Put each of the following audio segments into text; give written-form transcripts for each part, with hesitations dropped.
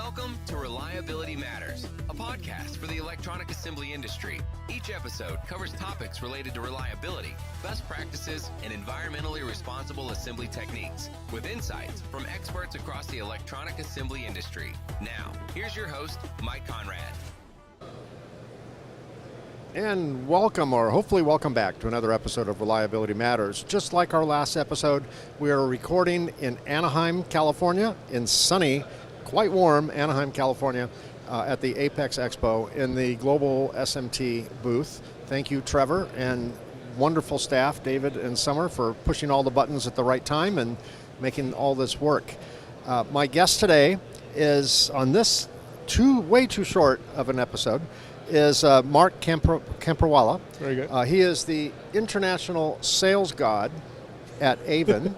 Welcome to Reliability Matters, a podcast for the electronic assembly industry. Each episode covers topics related to reliability, best practices, and environmentally responsible assembly techniques, with insights from experts across the electronic assembly industry. Now, here's your host, Mike Conrad. And welcome, or hopefully welcome back to another episode of Reliability Matters. Just like our last episode, we are recording in Anaheim, California, in sunny, quite warm Anaheim, California, at the Apex Expo in the Global SMT booth. Thank you, Trevor, and wonderful staff, David and Summer, for pushing all the buttons at the right time and making all this work. My guest today is, on this way too short of an episode, is Mark Kanpurwala. Very good. He is the international sales god at Aven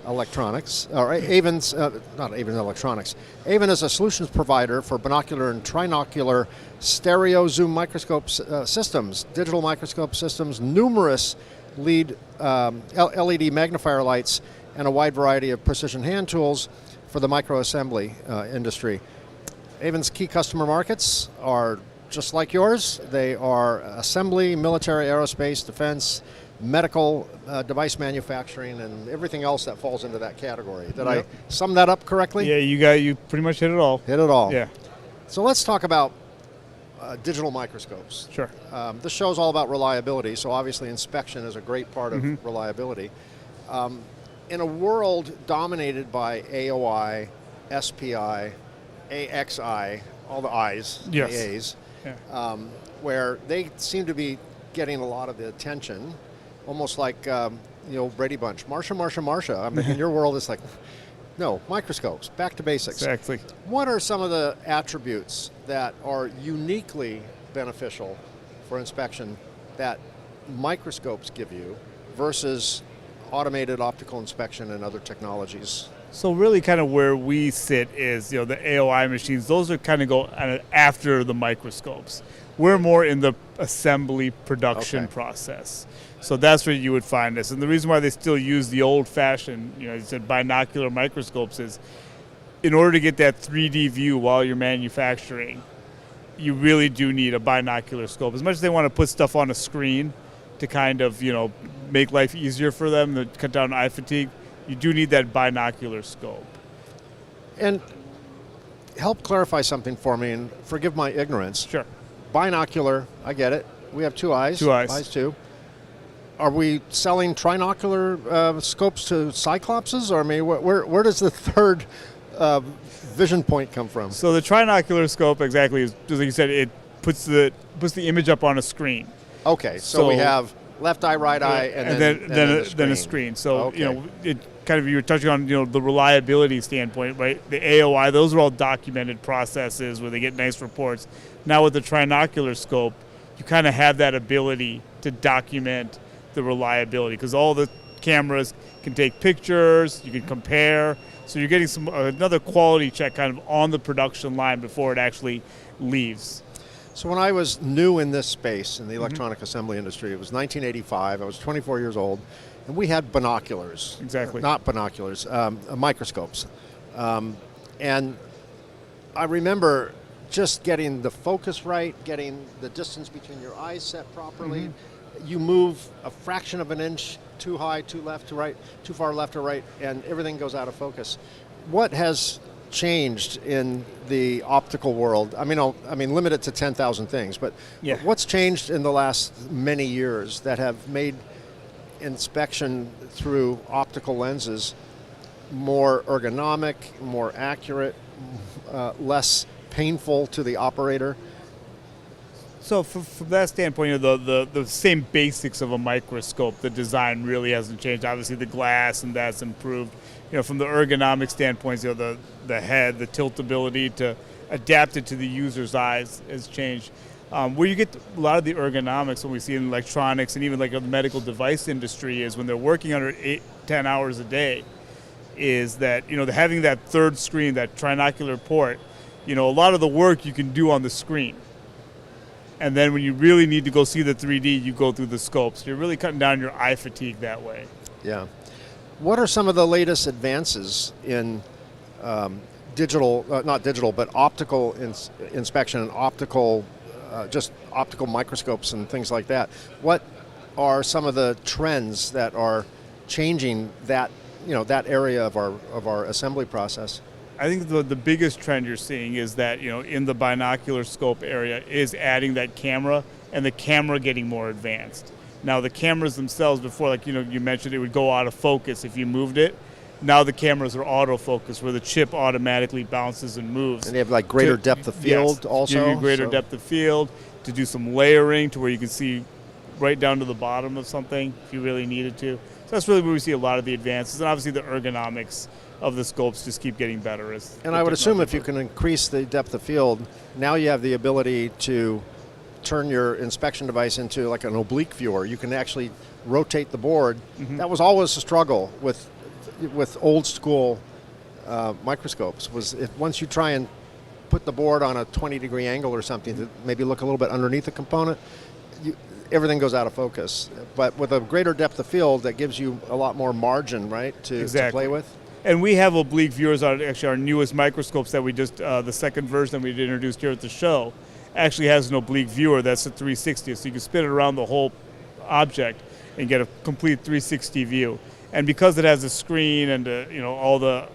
Electronics, or Aven's, not Aven Electronics. Aven is a solutions provider for binocular and trinocular stereo zoom microscope systems, digital microscope systems, numerous LED magnifier lights, and a wide variety of precision hand tools for the microassembly industry. Aven's key customer markets are just like yours. They are assembly, military, aerospace, defense, medical device manufacturing, and everything else that falls into that category. Did I sum that up correctly? Yeah, you pretty much hit it all. Hit it all. Yeah. So let's talk about digital microscopes. Sure. This show is all about reliability, so obviously inspection is a great part of reliability. In a world dominated by AOI, SPI, AXI, all the I's, yes. the A's, Yeah. where they seem to be getting a lot of the attention, almost like the old Brady Bunch. Marsha. I mean, in your world, it's like, no, microscopes, back to basics. Exactly. What are some of the attributes that are uniquely beneficial for inspection that microscopes give you versus automated optical inspection and other technologies? So really kind of where we sit is, the AOI machines, those are kind of go after the microscopes. We're more in the assembly production process. So that's where you would find us. And the reason why they still use the old-fashioned, you said binocular microscopes is in order to get that 3D view while you're manufacturing, you really do need a binocular scope. As much as they want to put stuff on a screen to kind of, make life easier for them, to cut down eye fatigue, you do need that binocular scope. And help clarify something for me, and forgive my ignorance. Sure. Binocular, I get it. We have two eyes. Two eyes. Eyes too. Are we selling trinocular scopes to cyclopses? Or I mean, where does the third vision point come from? So the trinocular scope exactly is, just like you said, it puts the image up on a screen. Okay, so we have left eye, right eye, and then a screen. So it kind of, you're touching on the reliability standpoint, right? The AOI, those are all documented processes where they get nice reports. Now with the trinocular scope, you kind of have that ability to document the reliability because all the cameras can take pictures, you can compare, so you're getting another quality check kind of on the production line before it actually leaves. So when I was new in this space, in the electronic assembly industry, it was 1985, I was 24 years old, and we had binoculars. Exactly. Not binoculars, microscopes. And I remember just getting the focus right, getting the distance between your eyes set properly. You move a fraction of an inch too high, too left, too right, too far left or right, and everything goes out of focus. What has changed in the optical world? I mean, limit it to 10,000 things, but what's changed in the last many years that have made inspection through optical lenses more ergonomic, more accurate, less painful to the operator? So from that standpoint, the same basics of a microscope, the design really hasn't changed. Obviously the glass and that's improved. From the ergonomic standpoint, the head, the tiltability to adapt it to the user's eyes has changed. Where you get a lot of the ergonomics when we see in electronics and even like the medical device industry is when they're working under 8-10 hours a day, is that having that third screen, that trinocular port, a lot of the work you can do on the screen. And then when you really need to go see the 3D, you go through the scopes. You're really cutting down your eye fatigue that way. Yeah. What are some of the latest advances in digital, not digital, but optical inspection and optical, just optical microscopes and things like that. What are some of the trends that are changing that, that area of our assembly process? I think the biggest trend you're seeing is that, in the binocular scope area is adding that camera and the camera getting more advanced. Now the cameras themselves before, like, you mentioned it would go out of focus if you moved it. Now the cameras are autofocus where the chip automatically bounces and moves. And they have like greater depth of field also? Give you greater depth of field to do some layering to where you can see right down to the bottom of something if you really needed to. So that's really where we see a lot of the advances. And obviously the ergonomics of the scopes just keep getting better. And I would assume if you can increase the depth of field, now you have the ability to turn your inspection device into like an oblique viewer. You can actually rotate the board. Mm-hmm. That was always a struggle with old school microscopes. Was if once you try and put the board on a 20-degree angle or something to maybe look a little bit underneath the component, everything goes out of focus. But with a greater depth of field, that gives you a lot more margin, right, to play with. And we have oblique viewers on actually our newest microscopes that we just, the second version that we introduced here at the show, actually has an oblique viewer that's a 360. So you can spin it around the whole object and get a complete 360 view. And because it has a screen and all the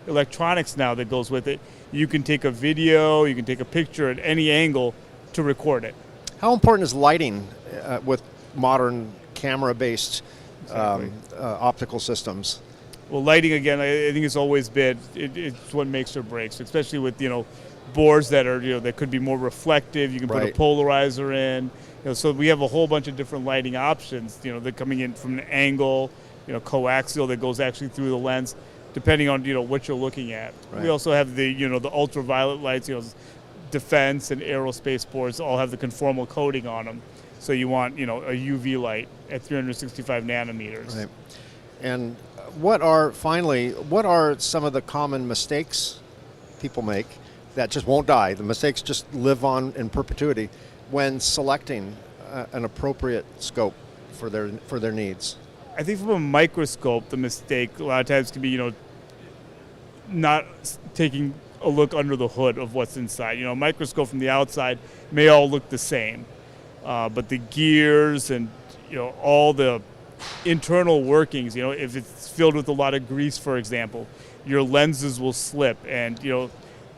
electronics now that goes with it, you can take a video, you can take a picture at any angle to record it. How important is lighting with modern camera-based optical systems? Well, lighting, again, I think it's always been, it's what makes or breaks, especially with, boards that are, that could be more reflective. You can put a polarizer in. So we have a whole bunch of different lighting options, they're coming in from an angle, coaxial that goes actually through the lens, depending on, what you're looking at. Right. We also have the, the ultraviolet lights, defense and aerospace boards all have the conformal coating on them. So you want, a UV light at 365 nanometers. Right. And what are some of the common mistakes people make that just won't die? The mistakes just live on in perpetuity when selecting an appropriate scope for their needs. I think from a microscope, the mistake a lot of times can be, not taking a look under the hood of what's inside. A microscope from the outside may all look the same, but the gears and all the internal workings, if it's filled with a lot of grease, for example, your lenses will slip, and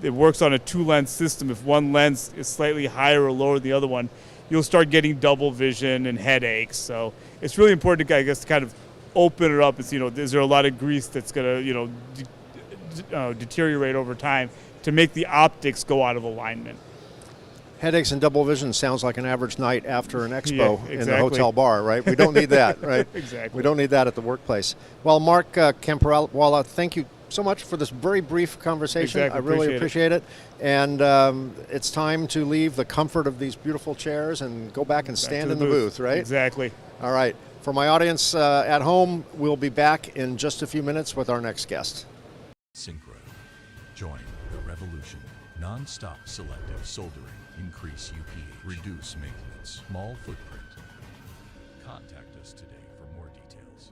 it works on a two-lens system. If one lens is slightly higher or lower than the other one, you'll start getting double vision and headaches. So it's really important to, I guess, kind of open it up and see, is there a lot of grease that's going to, deteriorate over time to make the optics go out of alignment. Headaches and double vision sounds like an average night after an expo in the hotel bar, right? We don't need that, right? Exactly. We don't need that at the workplace. Well, Mark Kanpurwala, thank you so much for this very brief conversation. Exactly. I really appreciate it. And it's time to leave the comfort of these beautiful chairs and go back and stand in the booth, right? Exactly. All right. For my audience at home, we'll be back in just a few minutes with our next guest. Synchro. Join the revolution. Non-stop selective soldering. Increase UPH. Reduce maintenance. Small footprint. Contact us today for more details.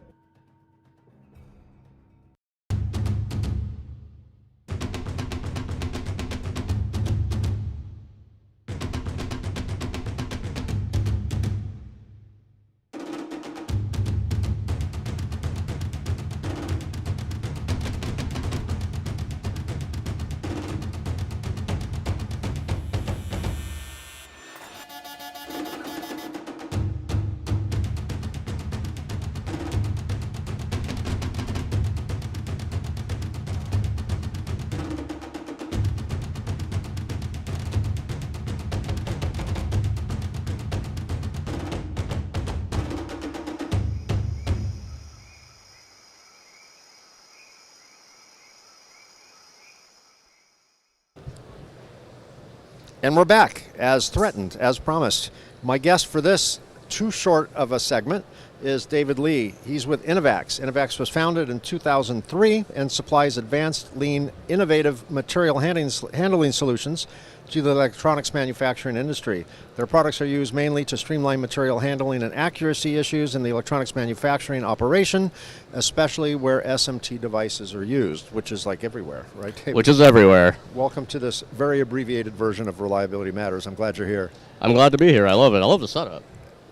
And we're back, as threatened, as promised. My guest for this too short of a segment is David Lee. He's with Inovaxe. Inovaxe was founded in 2003 and supplies advanced, lean, innovative material handling solutions to the electronics manufacturing industry. Their products are used mainly to streamline material handling and accuracy issues in the electronics manufacturing operation, especially where SMT devices are used, which is like everywhere, right, David? Which is everywhere. Welcome to this very abbreviated version of Reliability Matters. I'm glad you're here. I'm glad to be here. I love it. I love the setup.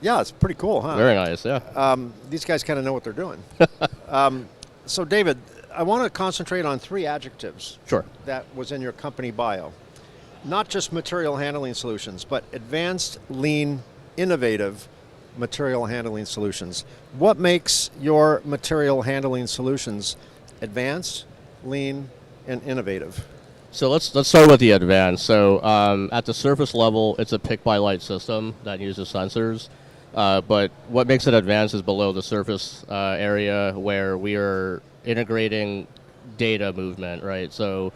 Yeah, it's pretty cool, huh? Very nice, yeah. These guys kind of know what they're doing. So, David, I want to concentrate on 3 adjectives Sure. that was in your company bio. Not just material handling solutions, but advanced, lean, innovative material handling solutions. What makes your material handling solutions advanced, lean, and innovative? So let's start with the advanced. So at the surface level, it's a pick-by-light system that uses sensors. But what makes it advanced is below the surface area where we are integrating data movement, right? So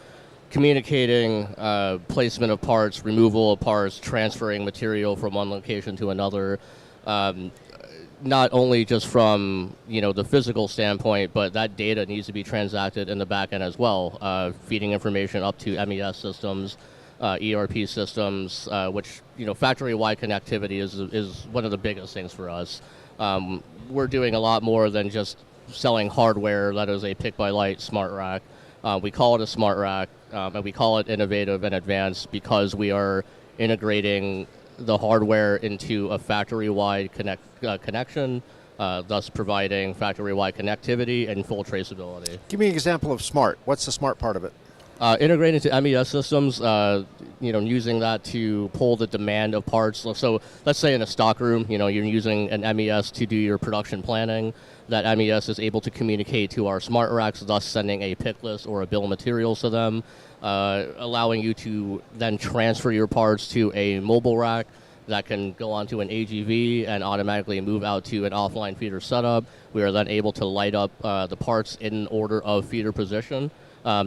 communicating placement of parts, removal of parts, transferring material from one location to another, not only just from the physical standpoint, but that data needs to be transacted in the back end as well, feeding information up to MES systems, ERP systems, which factory-wide connectivity is one of the biggest things for us. We're doing a lot more than just selling hardware that is a pick-by-light smart rack. We call it a smart rack, and we call it innovative and advanced because we are integrating the hardware into a factory-wide connection, thus providing factory-wide connectivity and full traceability. Give me an example of smart. What's the smart part of it? Integrating to MES systems, using that to pull the demand of parts. So let's say in a stock room, you're using an MES to do your production planning. That MES is able to communicate to our smart racks, thus sending a pick list or a bill of materials to them, allowing you to then transfer your parts to a mobile rack that can go onto an AGV and automatically move out to an offline feeder setup. We are then able to light up the parts in order of feeder position,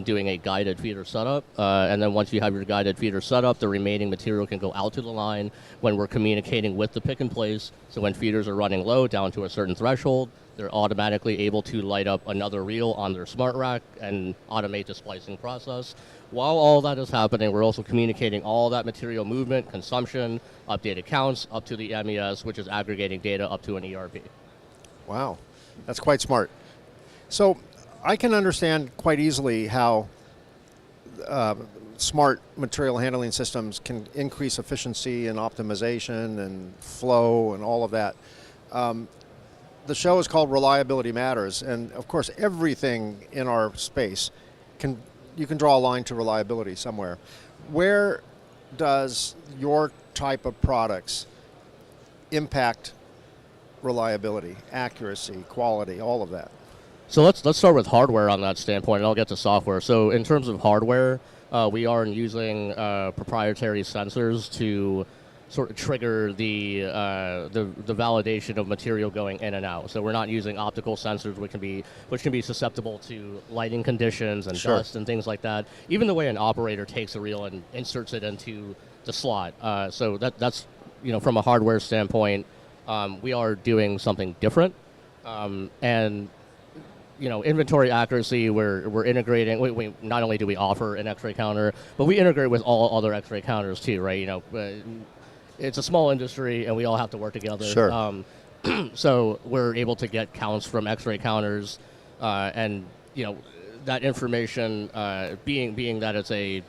doing a guided feeder setup. And then once you have your guided feeder setup, the remaining material can go out to the line when we're communicating with the pick and place. So when feeders are running low down to a certain threshold, they're automatically able to light up another reel on their smart rack and automate the splicing process. While all that is happening, we're also communicating all that material movement, consumption, updated counts up to the MES, which is aggregating data up to an ERP. Wow, that's quite smart. So I can understand quite easily how smart material handling systems can increase efficiency and optimization and flow and all of that. The show is called Reliability Matters, and of course everything in our space you can draw a line to reliability somewhere. Where does your type of products impact reliability, accuracy, quality, all of that? So let's start with hardware on that standpoint, and I'll get to software. So in terms of hardware, we are using proprietary sensors to sort of trigger the validation of material going in and out. So we're not using optical sensors, which can be susceptible to lighting conditions and Sure. dust and things like that. Even the way an operator takes a reel and inserts it into the slot. So that's from a hardware standpoint, we are doing something different, and inventory accuracy, we're integrating. We not only do we offer an X-ray counter, but we integrate with all other X-ray counters too, right? It's a small industry, and we all have to work together. Sure. So we're able to get counts from X-ray counters, and that information, being that it's a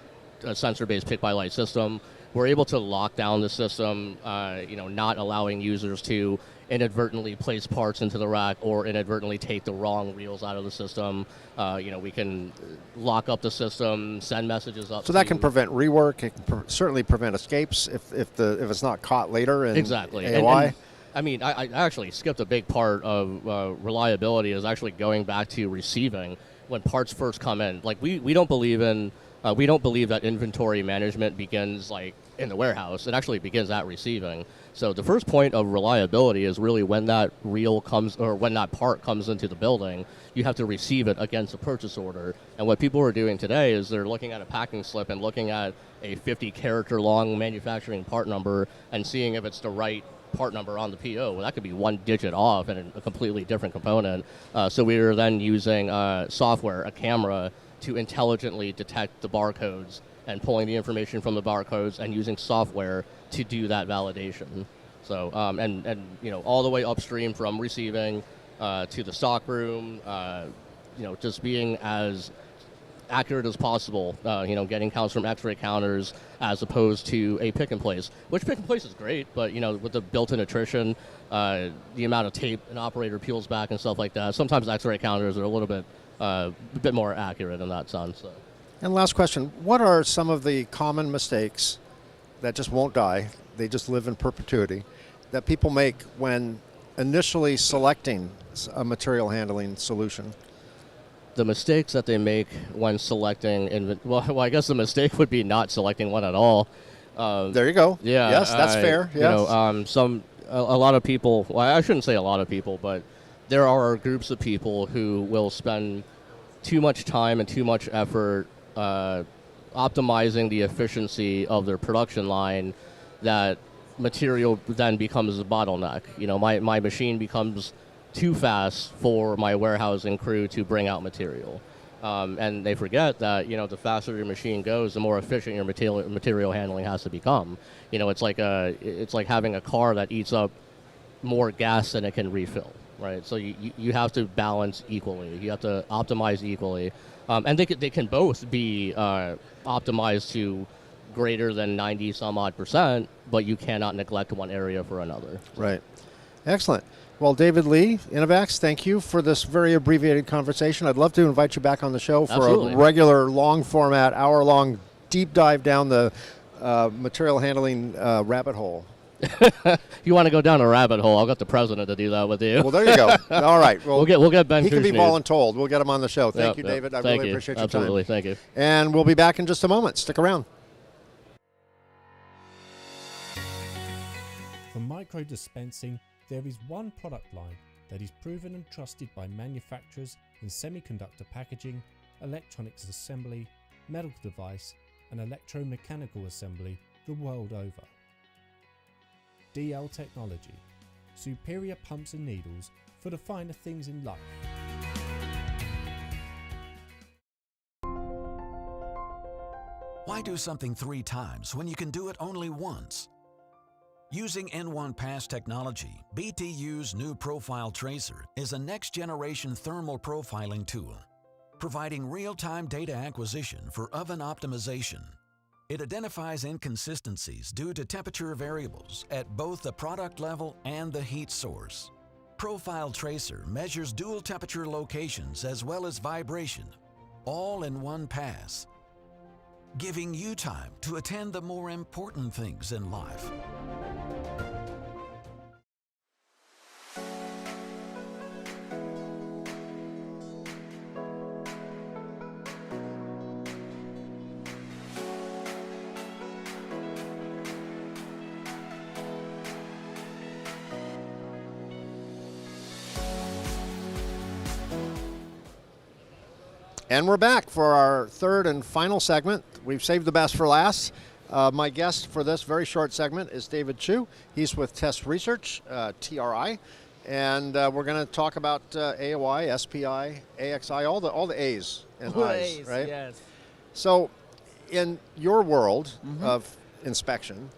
sensor-based pick-by-light system, we're able to lock down the system, not allowing users to inadvertently place parts into the rack or inadvertently take the wrong reels out of the system. We can lock up the system, send messages up. So that can prevent rework. It can certainly prevent escapes if it's not caught later in exactly. AOI. And I actually skipped a big part of reliability is actually going back to receiving when parts first come in. Like we don't believe that inventory management begins like in the warehouse. It actually begins at receiving. So the first point of reliability is really when that reel comes or when that part comes into the building, you have to receive it against a purchase order. And what people are doing today is they're looking at a packing slip and looking at a 50-character long manufacturing part number and seeing if it's the right part number on the PO. Well, that could be one digit off and a completely different component. So we were then using software, a camera, to intelligently detect the barcodes and pulling the information from the barcodes and using software to do that validation. So and you know, all the way upstream from receiving to the stock room, you know, just being as accurate as possible, you know, getting counts from X-ray counters as opposed to a pick and place, which pick and place is great, but, you know, with the built-in attrition, the amount of tape an operator peels back and stuff like that, sometimes X-ray counters are a bit more accurate in that sense. So. And last question, what are some of the common mistakes that just won't die, they just live in perpetuity, that people make when initially selecting a material handling solution? The mistakes that they make when selecting, well, I guess the mistake would be not selecting one at all. There you go. Yeah. Yes, that's fair. Yes. You know, a lot of people, well, I shouldn't say a lot of people, but there are groups of people who will spend too much time and too much effort optimizing the efficiency of their production line, that material then becomes a bottleneck. You know, my machine becomes too fast for my warehousing crew to bring out material. And they forget that, you know, the faster your machine goes, the more efficient your material handling has to become. You know, it's like having a car that eats up more gas than it can refill, right? So you have to balance equally. You have to optimize equally. And they can both be optimized to greater than 90 some odd %, but you cannot neglect one area for another. Right. Excellent. Well, David Lee, Inovaxe, thank you for this very abbreviated conversation. I'd love to invite you back on the show for Absolutely. a regular, long format, hour-long deep dive down the material handling rabbit hole. You want to go down a rabbit hole? I'll get the president to do that with you. Well, there you go. All right. Well, we'll get Ben. He can be Kuchny. voluntold. We'll get him on the show. Thank you, David. I really appreciate your time. Absolutely. Thank you. And we'll be back in just a moment. Stick around. For micro dispensing, there is one product line that is proven and trusted by manufacturers in semiconductor packaging, electronics assembly, medical device, and electromechanical assembly the world over. DL Technology, superior pumps and needles for the finer things in life. Why do something 3 times when you can do it only once? Using N1 Pass technology, BTU's new Profile Tracer is a next-generation thermal profiling tool, providing real-time data acquisition for oven optimization. It identifies inconsistencies due to temperature variables at both the product level and the heat source. Profile Tracer measures dual temperature locations as well as vibration, all in one pass, giving you time to attend the more important things in life. And we're back for our third and final segment. We've saved the best for last. My guest for this very short segment is David Chiu. He's with Test Research, TRI, and we're going to talk about AOI, SPI, AXI, all the A's and I's, right? Yes. So, in your world of inspection,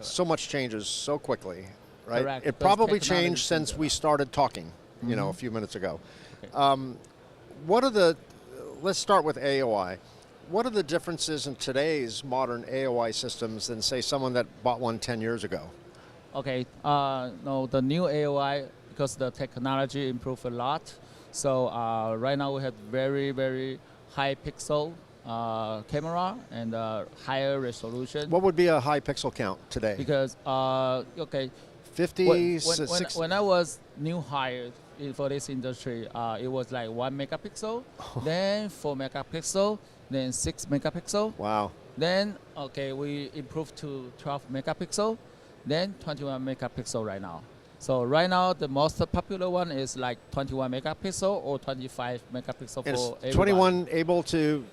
so much changes so quickly, right? Correct. It Those probably technologies changed since we started talking, you know, a few minutes ago. Okay. What are the Let's start with AOI. What are the differences in today's modern AOI systems than, say, someone that bought one 10 years ago? Okay. No, the new AOI, because the technology improved a lot. So right now we have very, very high pixel camera and higher resolution. What would be a high pixel count today? Because, okay. 50, When I was new hired for this industry, it was like 1 megapixel, then 4 megapixel, then 6 megapixel. Wow. Then, okay, we improved to 12 megapixel, then 21 megapixel right now. So right now, the most popular one is like 21 megapixel or 25 megapixel Is for everybody. 21 able to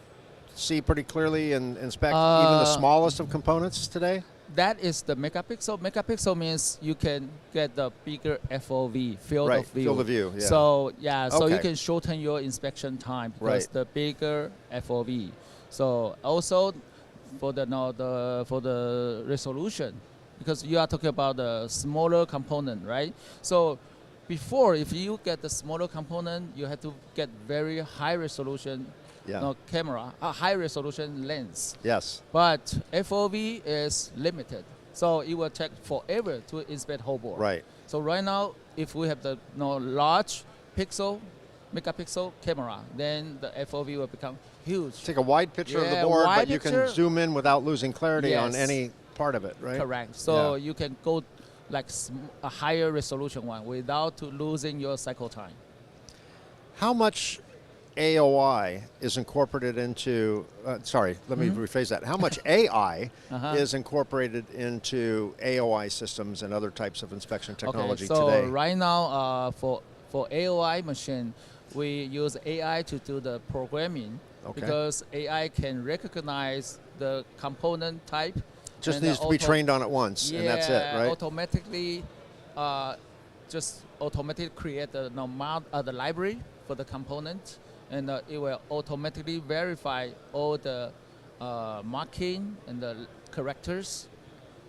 see pretty clearly and inspect even the smallest of components today? that is the megapixel. Megapixel means you can get the bigger FOV, field Right, of view. field of view, yeah. So so you Okay. can shorten your inspection time because Right. the bigger FOV. So also for the resolution, because you are talking about the smaller component, right? So before, if you get the smaller component, you have to get very high resolution Yeah. camera, a high resolution lens. Yes. But FOV is limited, so it will take forever to inspect whole board. Right. So right now, if we have the large megapixel camera, then the FOV will become huge. Take a wide picture of the Yeah, board, wide but you picture. can zoom in without losing clarity on Yes. any part of it, right? Correct. So Yeah. you can go like a higher resolution one without losing your cycle time. How much AOI is incorporated into, sorry, let me rephrase that. How much AI is incorporated into AOI systems and other types of inspection technology Okay, so today? right now for AOI machine, we use AI to do the programming Okay. because AI can recognize the component type. Just and needs to be trained on it once, and that's it, right? Automatically, just automatically create the library for the component, and it will automatically verify all the marking and the characters.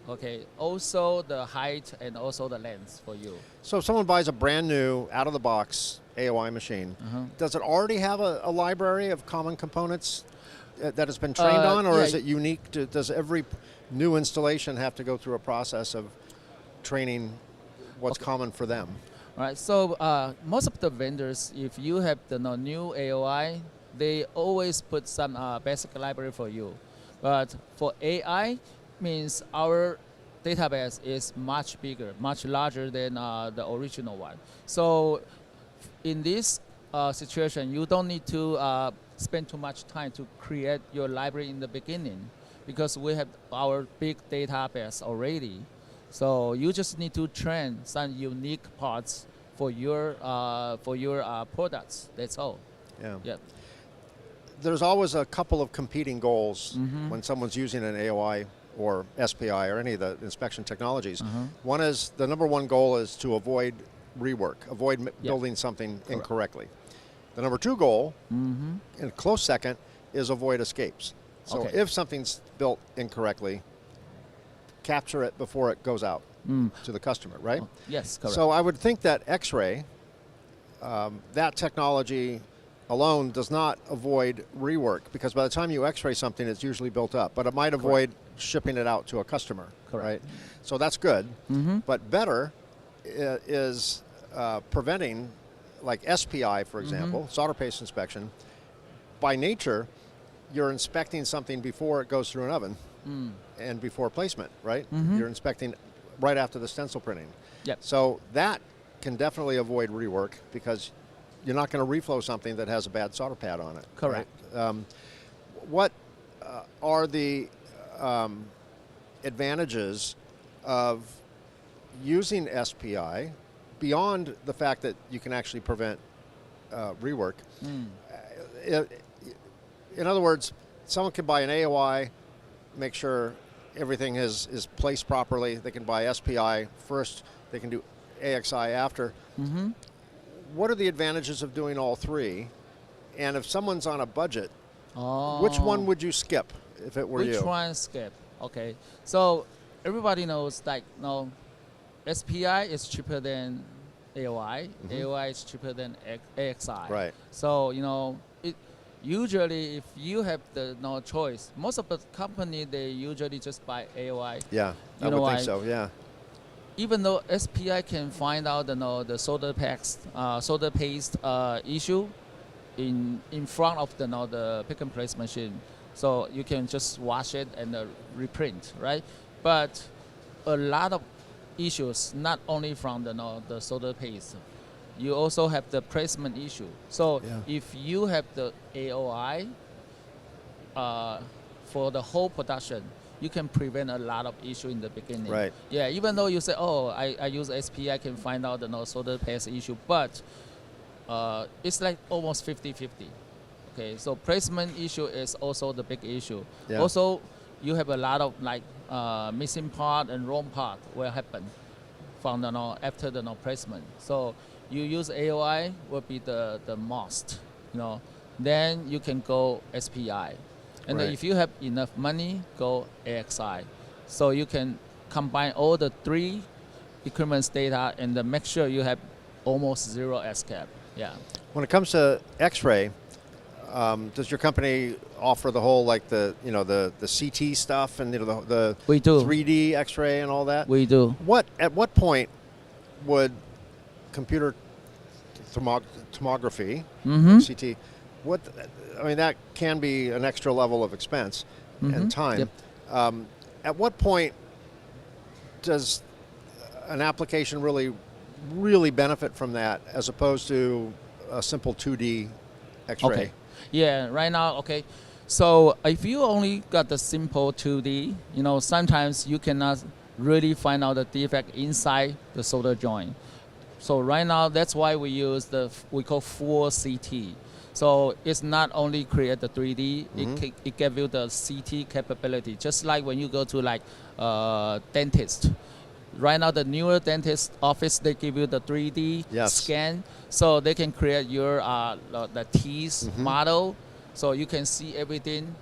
Okay, also the height and also the length for you. So if someone buys a brand new, out-of-the-box AOI machine, does it already have a library of common components that it's been trained on, or yeah. is it unique? Does every new installation have to go through a process of training what's common for them? All right, so most of the vendors, if you have the new AOI, they always put some basic library for you. But for AI, means our database is much bigger, much larger than the original one. So in this situation, you don't need to spend too much time to create your library in the beginning because we have our big database already. So you just need to train some unique parts for your products. That's all. Yeah. Yeah. There's always a couple of competing goals when someone's using an AOI or SPI or any of the inspection technologies. One is, the number one goal is to avoid rework, avoid building something incorrectly. The number two goal, in a close second, is avoid escapes. So Okay. if something's built incorrectly, capture it before it goes out to the customer, right? Yes, correct. So I would think that X-ray, that technology alone does not avoid rework, because by the time you X-ray something, it's usually built up. But it might avoid shipping it out to a customer, right? So that's good. But better is preventing, like SPI, for example, solder paste inspection. By nature, you're inspecting something before it goes through an oven and before placement, right? You're inspecting right after the stencil printing. Yep. So that can definitely avoid rework, because you're not going to reflow something that has a bad solder pad on it. Correct. Right? What are the advantages of using SPI beyond the fact that you can actually prevent rework? In other words, someone can buy an AOI, make sure everything is placed properly. They can buy SPI first. They can do AXI after. What are the advantages of doing all three? And if someone's on a budget, which one would you skip if it were you? Which one skip? Okay. So everybody knows, like, no, SPI is cheaper than AOI. AOI is cheaper than AXI. Right. So, usually if you have the no choice, most of the company, they usually just buy AOI. Yeah, I You know would think why? so, yeah. Even though SPI can find out the solder paste issue in front of the pick and place machine, so you can just wash it and reprint, right? But a lot of issues, not only from the solder paste, you also have the placement issue. So if you have the AOI for the whole production, you can prevent a lot of issue in the beginning. Right. Yeah, even though you say, oh, I use SP, I can find out the solder paste issue, but it's like almost 50-50. Okay, so placement issue is also the big issue. Yeah. Also, you have a lot of missing part and wrong part will happen from after the placement. So you use AOI will be the most, Then you can go SPI, and then Right. if you have enough money, go AXI. So you can combine all the three equipment's data and then make sure you have almost zero escape. Yeah. When it comes to X-ray, does your company offer the whole the CT stuff and the We do. 3D X-ray and all that? We do. At what point would computer tomography, CT, that can be an extra level of expense and time. Yep. At what point does an application really benefit from that as opposed to a simple 2D X-ray? Okay. Yeah, right now, okay. So if you only got the simple 2D, sometimes you cannot really find out the defect inside the solder joint. So right now, that's why we use we call full CT. So it's not only create the 3D, it gives you the CT capability. Just like when you go to dentist. Right now, the newer dentist office, they give you the 3D scan, so they can create your the teeth model, so you can see everything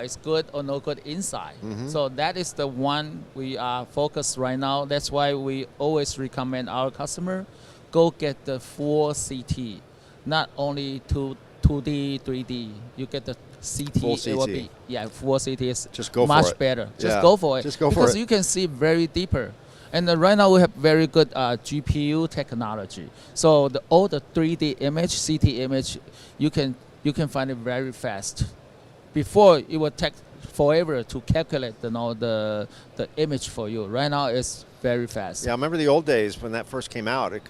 is good or no good inside. So that is the one we are focused right now. That's why we always recommend our customer go get the full CT, not only 2D, 3D. You get the CT. Full CT. It will be full CT is Just go for much it. better. Just Yeah. go for it. Just go for because it. you can see very deeper. And right now we have very good GPU technology. So all the 3D image, CT image, you can find it very fast. Before it would take forever to calculate the image for you. Right now it's very fast. Yeah, I remember the old days when that first came out. It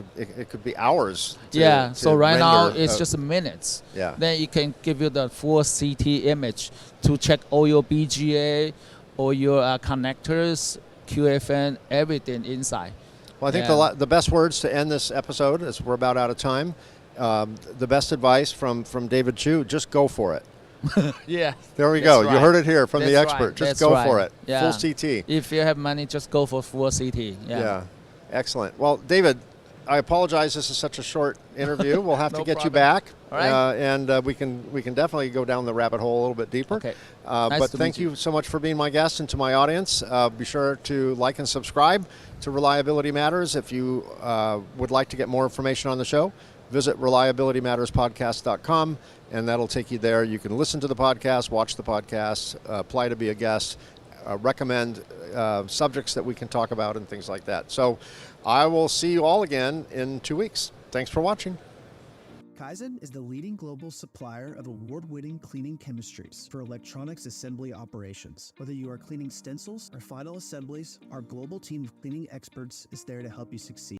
could be hours. So right now render it's just minutes. Yeah. Then it can give you the full CT image to check all your BGA, all your connectors, QFN, everything inside. Well, I think Yeah. the best words to end this episode, as we're about out of time, the best advice from David Chiu: just go for it. Yeah. There we That's go. You right. heard it here from the That's expert. right. Just That's go right. for it. Yeah. Full CT. If you have money, just go for full CT. Yeah. Excellent. Well, David, I apologize. This is such a short interview. We'll have No to get you problem. back, All right. and we can definitely go down the rabbit hole a little bit deeper. Okay. But Nice to thank meet you. you so much for being my guest, and to my audience, be sure to like and subscribe to Reliability Matters. If you would like to get more information on the show, visit reliabilitymatterspodcast.com, and that'll take you there. You can listen to the podcast, watch the podcast, apply to be a guest, recommend subjects that we can talk about and things like that. So I will see you all again in 2 weeks. Thanks for watching. Kaizen is the leading global supplier of award-winning cleaning chemistries for electronics assembly operations. Whether you are cleaning stencils or final assemblies, our global team of cleaning experts is there to help you succeed.